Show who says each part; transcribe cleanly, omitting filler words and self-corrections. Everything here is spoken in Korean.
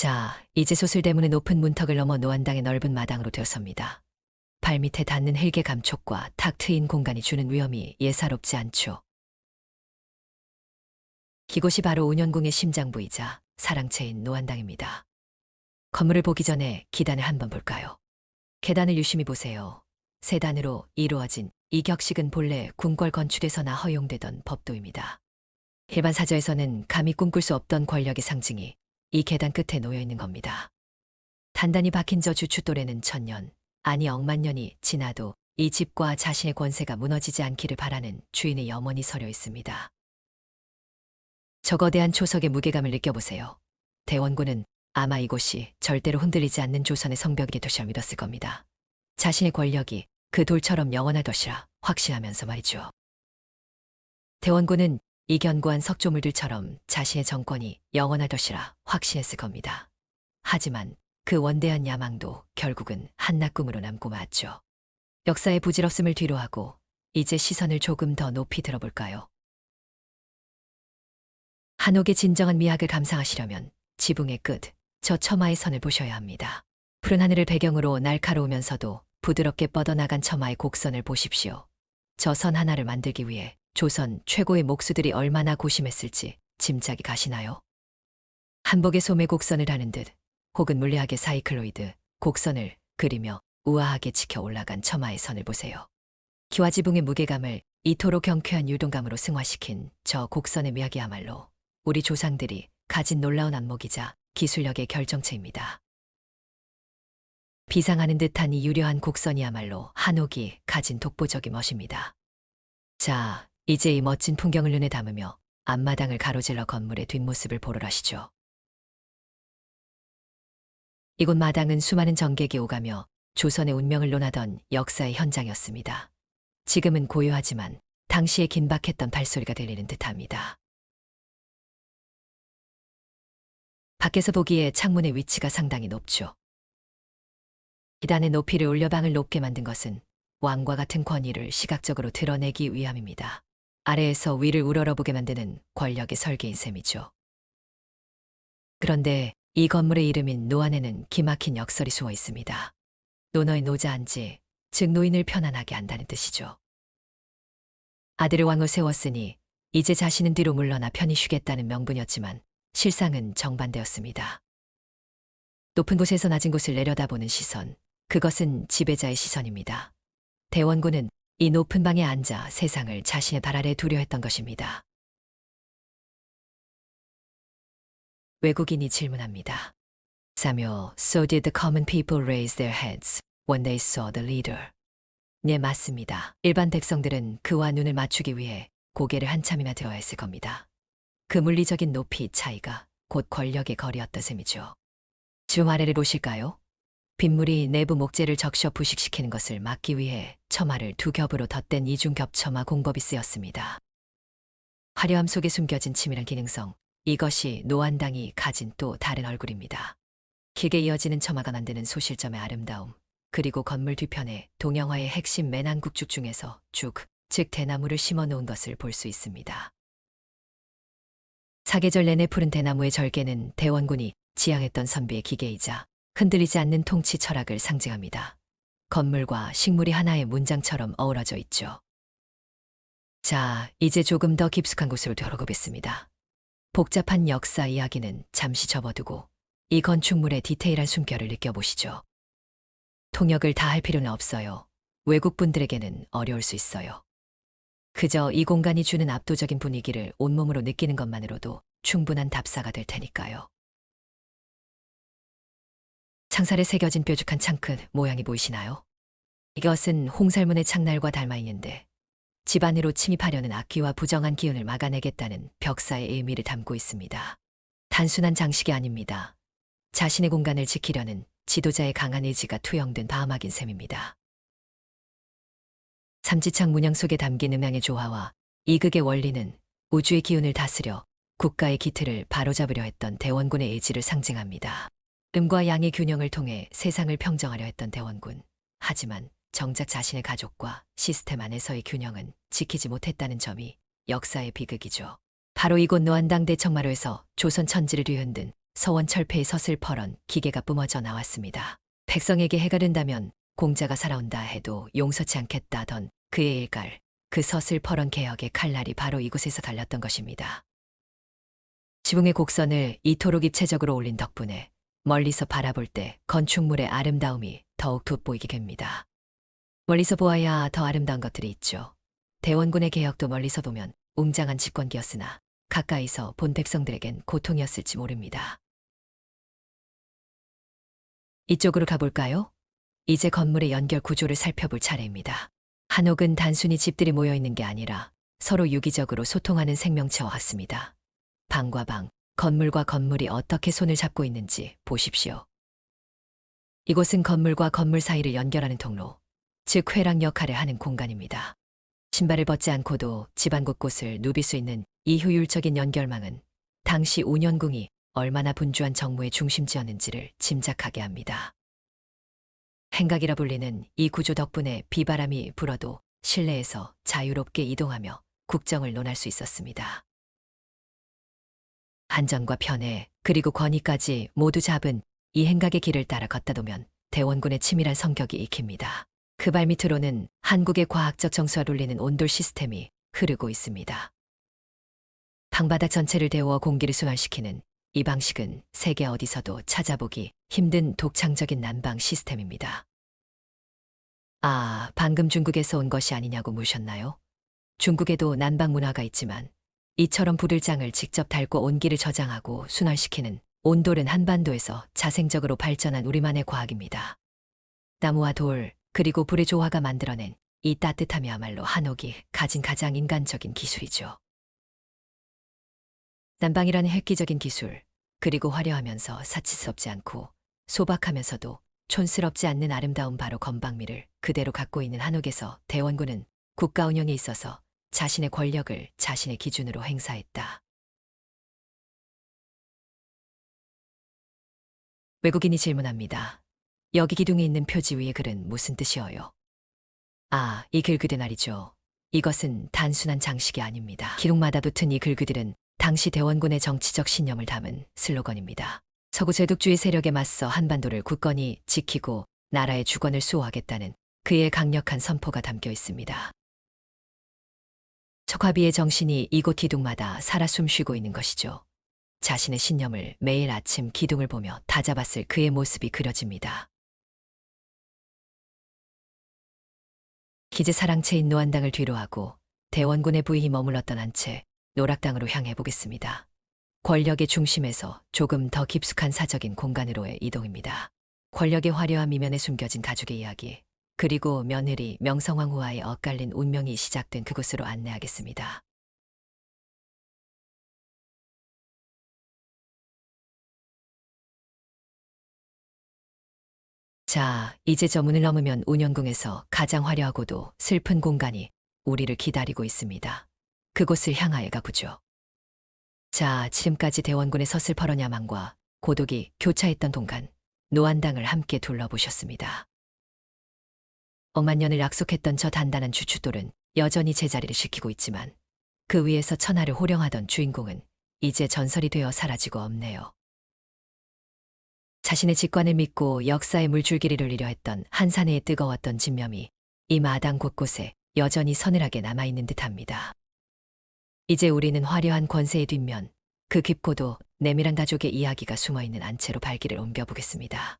Speaker 1: 자, 이제 소슬대문의 높은 문턱을 넘어 노안당의 넓은 마당으로 되어섭니다. 발밑에 닿는 헬개 감촉과 탁 트인 공간이 주는 위험이 예사롭지 않죠. 이곳이 바로 운현궁의 심장부이자 사랑채인 노안당입니다. 건물을 보기 전에 기단을 한번 볼까요? 계단을 유심히 보세요. 세 단으로 이루어진 이 격식은 본래 궁궐 건축에서나 허용되던 법도입니다. 일반 사저에서는 감히 꿈꿀 수 없던 권력의 상징이 이 계단 끝에 놓여 있는 겁니다. 단단히 박힌 저 주춧돌에는 천년, 아니 억만 년이 지나도 이 집과 자신의 권세가 무너지지 않기를 바라는 주인의 염원이 서려 있습니다. 저 거대한 초석의 무게감을 느껴보세요. 대원군은 아마 이곳이 절대로 흔들리지 않는 조선의 성벽이 되실 믿었을 겁니다. 자신의 권력이 그 돌처럼 영원할 것이라 확신하면서 말이죠. 대원군은 이 견고한 석조물들처럼 자신의 정권이 영원할 것이라 확신했을 겁니다. 하지만 그 원대한 야망도 결국은 한낱 꿈으로 남고 말았죠. 역사의 부질없음을 뒤로하고 이제 시선을 조금 더 높이 들어볼까요? 한옥의 진정한 미학을 감상하시려면 지붕의 끝, 저 처마의 선을 보셔야 합니다. 푸른 하늘을 배경으로 날카로우면서도 부드럽게 뻗어나간 처마의 곡선을 보십시오. 저 선 하나를 만들기 위해 조선 최고의 목수들이 얼마나 고심했을지 짐작이 가시나요? 한복의 소매 곡선을 하는 듯 혹은 물리학의 사이클로이드 곡선을 그리며 우아하게 지켜 올라간 처마의 선을 보세요. 기와 지붕의 무게감을 이토록 경쾌한 유동감으로 승화시킨 저 곡선의 미학이야말로 우리 조상들이 가진 놀라운 안목이자 기술력의 결정체입니다. 비상하는 듯한 이 유려한 곡선이야말로 한옥이 가진 독보적인 멋입니다. 자, 이제 이 멋진 풍경을 눈에 담으며 앞마당을 가로질러 건물의 뒷모습을 보러 가시죠. 이곳 마당은 수많은 정객이 오가며 조선의 운명을 논하던 역사의 현장이었습니다. 지금은 고요하지만 당시에 긴박했던 발소리가 들리는 듯합니다. 밖에서 보기에 창문의 위치가 상당히 높죠. 계단의 높이를 올려 방을 높게 만든 것은 왕과 같은 권위를 시각적으로 드러내기 위함입니다. 아래에서 위를 우러러보게 만드는 권력의 설계인 셈이죠. 그런데 이 건물의 이름인 노안에는 기막힌 역설이 숨어 있습니다. 노너의 노자한지, 즉 노인을 편안하게 한다는 뜻이죠. 아들을 왕으로 세웠으니 이제 자신은 뒤로 물러나 편히 쉬겠다는 명분이었지만 실상은 정반대였습니다. 높은 곳에서 낮은 곳을 내려다보는 시선, 그것은 지배자의 시선입니다. 대원군은 이 높은 방에 앉아 세상을 자신의 발 아래 두려 했던 것입니다. 외국인이 질문합니다. Samuel, so did the common people raise their heads when they saw the leader? 네, 맞습니다. 일반 백성들은 그와 눈을 맞추기 위해 고개를 한참이나 들어야 했을 겁니다. 그 물리적인 높이 차이가 곧 권력의 거리였던 셈이죠. 중 아래를 보실까요? 빗물이 내부 목재를 적셔 부식시키는 것을 막기 위해 처마를 두 겹으로 덧댄 이중겹 처마 공법이 쓰였습니다. 화려함 속에 숨겨진 치밀한 기능성, 이것이 노안당이 가진 또 다른 얼굴입니다. 길게 이어지는 처마가 만드는 소실점의 아름다움, 그리고 건물 뒤편에 동영화의 핵심 매난국죽 중에서 죽, 즉 대나무를 심어 놓은 것을 볼 수 있습니다. 사계절 내내 푸른 대나무의 절개는 대원군이 지향했던 선비의 기계이자 흔들리지 않는 통치 철학을 상징합니다. 건물과 식물이 하나의 문장처럼 어우러져 있죠. 자, 이제 조금 더 깊숙한 곳으로 들어가보겠습니다. 복잡한 역사 이야기는 잠시 접어두고 이 건축물의 디테일한 숨결을 느껴보시죠. 통역을 다 할 필요는 없어요. 외국 분들에게는 어려울 수 있어요. 그저 이 공간이 주는 압도적인 분위기를 온몸으로 느끼는 것만으로도 충분한 답사가 될 테니까요. 창살에 새겨진 뾰족한 창끝 모양이 보이시나요? 이것은 홍살문의 창날과 닮아 있는데 집 안으로 침입하려는 악귀와 부정한 기운을 막아내겠다는 벽사의 의미를 담고 있습니다. 단순한 장식이 아닙니다. 자신의 공간을 지키려는 지도자의 강한 의지가 투영된 바음악인 셈입니다. 삼지창 문양 속에 담긴 음향의 조화와 이극의 원리는 우주의 기운을 다스려 국가의 기틀을 바로잡으려 했던 대원군의 의지를 상징합니다. 음과 양의 균형을 통해 세상을 평정하려 했던 대원군. 하지만 정작 자신의 가족과 시스템 안에서의 균형은 지키지 못했다는 점이 역사의 비극이죠. 바로 이곳 노안당 대청마루에서 조선 천지를 뒤흔든 서원철폐의 서슬퍼런 기계가 뿜어져 나왔습니다. 백성에게 해가 된다면 공자가 살아온다 해도 용서치 않겠다던 그의 일갈, 그 서슬퍼런 개혁의 칼날이 바로 이곳에서 달렸던 것입니다. 지붕의 곡선을 이토록 입체적으로 올린 덕분에 멀리서 바라볼 때 건축물의 아름다움이 더욱 돋보이게 됩니다. 멀리서 보아야 더 아름다운 것들이 있죠. 대원군의 개혁도 멀리서 보면 웅장한 집권기였으나 가까이서 본 백성들에겐 고통이었을지 모릅니다. 이쪽으로 가볼까요? 이제 건물의 연결 구조를 살펴볼 차례입니다. 한옥은 단순히 집들이 모여 있는 게 아니라 서로 유기적으로 소통하는 생명체와 같습니다. 방과 방, 건물과 건물이 어떻게 손을 잡고 있는지 보십시오. 이곳은 건물과 건물 사이를 연결하는 통로, 즉 회랑 역할을 하는 공간입니다. 신발을 벗지 않고도 집안 곳곳을 누빌 수 있는 이 효율적인 연결망은 당시 운현궁이 얼마나 분주한 정무의 중심지였는지를 짐작하게 합니다. 행각이라 불리는 이 구조 덕분에 비바람이 불어도 실내에서 자유롭게 이동하며 국정을 논할 수 있었습니다. 안전과 편애, 그리고 권위까지 모두 잡은 이 행각의 길을 따라 걷다 보면 대원군의 치밀한 성격이 익힙니다. 그 발밑으로는 한국의 과학적 정수와 울리는 온돌 시스템이 흐르고 있습니다. 방바닥 전체를 데워 공기를 순환시키는 이 방식은 세계 어디서도 찾아보기 힘든 독창적인 난방 시스템입니다. 아, 방금 중국에서 온 것이 아니냐고 묻으셨나요? 중국에도 난방 문화가 있지만 이처럼 불을 장을 직접 닳고 온기를 저장하고 순환시키는 온돌은 한반도에서 자생적으로 발전한 우리만의 과학입니다. 나무와 돌, 그리고 불의 조화가 만들어낸 이 따뜻함이야말로 한옥이 가진 가장 인간적인 기술이죠. 난방이라는 획기적인 기술, 그리고 화려하면서 사치스럽지 않고 소박하면서도 촌스럽지 않는 아름다움, 바로 건방미를 그대로 갖고 있는 한옥에서 대원군은 국가 운영에 있어서 자신의 권력을 자신의 기준으로 행사했다. 외국인이 질문합니다. 여기 기둥에 있는 표지 위의 글은 무슨 뜻이어요? 아, 이 글귀들 말이죠. 이것은 단순한 장식이 아닙니다. 기둥마다 붙은 이 글귀들은 당시 대원군의 정치적 신념을 담은 슬로건입니다. 서구 제독주의 세력에 맞서 한반도를 굳건히 지키고 나라의 주권을 수호하겠다는 그의 강력한 선포가 담겨 있습니다. 척화비의 정신이 이곳 기둥마다 살아 숨쉬고 있는 것이죠. 자신의 신념을 매일 아침 기둥을 보며 다잡았을 그의 모습이 그려집니다. 기재 사랑채인 노안당을 뒤로하고 대원군의 부임이 머물렀던 한 채 노락당으로 향해 보겠습니다. 권력의 중심에서 조금 더 깊숙한 사적인 공간으로의 이동입니다. 권력의 화려한 이면에 숨겨진 가족의 이야기, 그리고 며느리 명성황후와의 엇갈린 운명이 시작된 그곳으로 안내하겠습니다. 자, 이제 저 문을 넘으면 운현궁에서 가장 화려하고도 슬픈 공간이 우리를 기다리고 있습니다. 그곳을 향하여 가보죠. 자, 지금까지 대원군의 서슬퍼런 야망과 고독이 교차했던 동간, 노안당을 함께 둘러보셨습니다. 억만 년을 약속했던 저 단단한 주춧돌은 여전히 제자리를 지키고 있지만 그 위에서 천하를 호령하던 주인공은 이제 전설이 되어 사라지고 없네요. 자신의 직관을 믿고 역사의 물줄기를 흘리려 했던 한 사내의 뜨거웠던 집념이 이 마당 곳곳에 여전히 서늘하게 남아있는 듯합니다. 이제 우리는 화려한 권세의 뒷면, 그 깊고도 내밀한 가족의 이야기가 숨어있는 안채로 발길을 옮겨보겠습니다.